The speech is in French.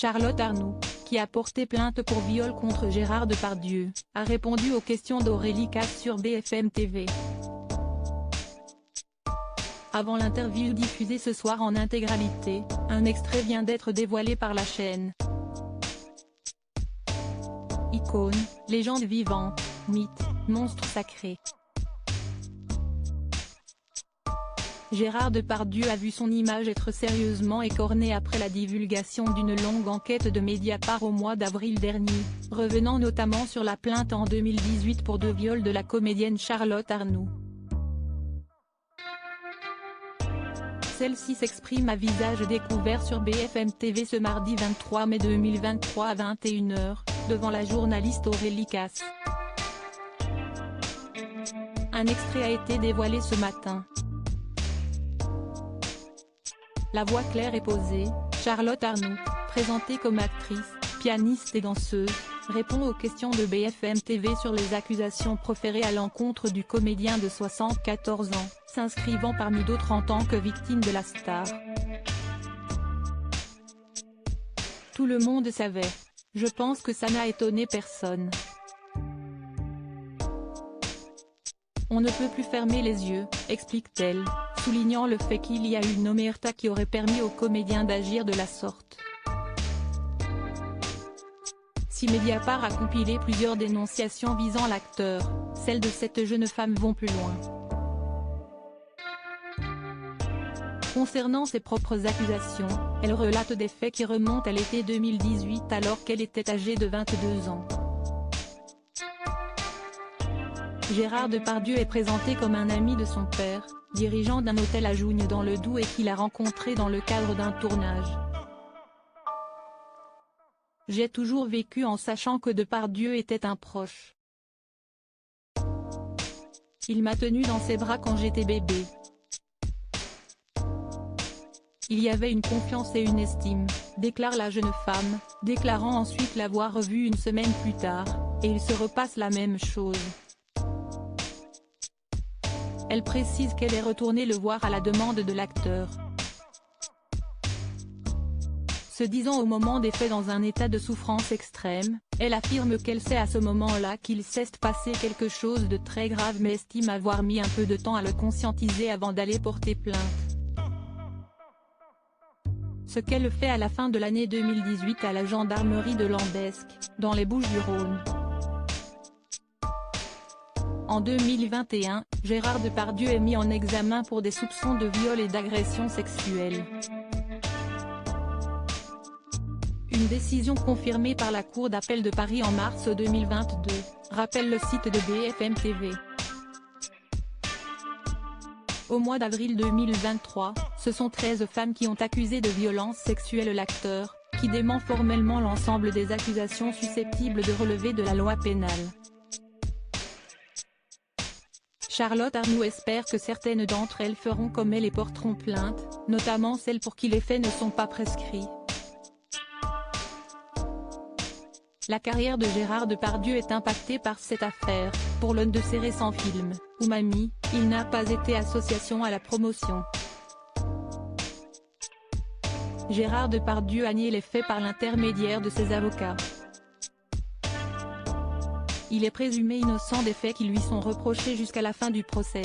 Charlotte Arnoult, qui a porté plainte pour viol contre Gérard Depardieu, a répondu aux questions d'Aurélie Casse sur BFM TV. Avant l'interview diffusée ce soir en intégralité, un extrait vient d'être dévoilé par la chaîne. Icône, légende vivante, mythe, monstre sacré. Gérard Depardieu a vu son image être sérieusement écornée après la divulgation d'une longue enquête de Mediapart au mois d'avril dernier, revenant notamment sur la plainte en 2018 pour 2 viols de la comédienne Charlotte Arnoult. Celle-ci s'exprime à visage découvert sur BFM TV ce mardi 23 mai 2023 à 21 h, devant la journaliste Aurélie Casse. Un extrait a été dévoilé ce matin. La voix claire et posée, Charlotte Arnoult, présentée comme actrice, pianiste et danseuse, répond aux questions de BFM TV sur les accusations proférées à l'encontre du comédien de 74 ans, s'inscrivant parmi d'autres en tant que victime de la star. Tout le monde savait. Je pense que ça n'a étonné personne. On ne peut plus fermer les yeux, explique-t-elle, soulignant le fait qu'il y a eu une omerta qui aurait permis au comédien d'agir de la sorte. Si Mediapart a compilé plusieurs dénonciations visant l'acteur, celles de cette jeune femme vont plus loin. Concernant ses propres accusations, elle relate des faits qui remontent à l'été 2018 alors qu'elle était âgée de 22 ans. Gérard Depardieu est présenté comme un ami de son père, dirigeant d'un hôtel à Jougne dans le Doubs et qu'il a rencontré dans le cadre d'un tournage. J'ai toujours vécu en sachant que Depardieu était un proche. Il m'a tenu dans ses bras quand j'étais bébé. Il y avait une confiance et une estime, déclare la jeune femme, déclarant ensuite l'avoir revu une semaine plus tard, et il se repasse la même chose. Elle précise qu'elle est retournée le voir à la demande de l'acteur. Se disant au moment des faits dans un état de souffrance extrême, elle affirme qu'elle sait à ce moment-là qu'il s'est passé quelque chose de très grave mais estime avoir mis un peu de temps à le conscientiser avant d'aller porter plainte. Ce qu'elle fait à la fin de l'année 2018 à la gendarmerie de Lambesc, dans les Bouches-du-Rhône. En 2021, Gérard Depardieu est mis en examen pour des soupçons de viol et d'agression sexuelle. Une décision confirmée par la Cour d'appel de Paris en mars 2022, rappelle le site de BFM TV. Au mois d'avril 2023, ce sont 13 femmes qui ont accusé de violences sexuelles l'acteur, qui dément formellement l'ensemble des accusations susceptibles de relever de la loi pénale. Charlotte Arnoult espère que certaines d'entre elles feront comme elle et porteront plainte, notamment celles pour qui les faits ne sont pas prescrits. La carrière de Gérard Depardieu est impactée par cette affaire. Pour l'un de ses récents films, Umami, il n'a pas été association à la promotion. Gérard Depardieu a nié les faits par l'intermédiaire de ses avocats. Il est présumé innocent des faits qui lui sont reprochés jusqu'à la fin du procès.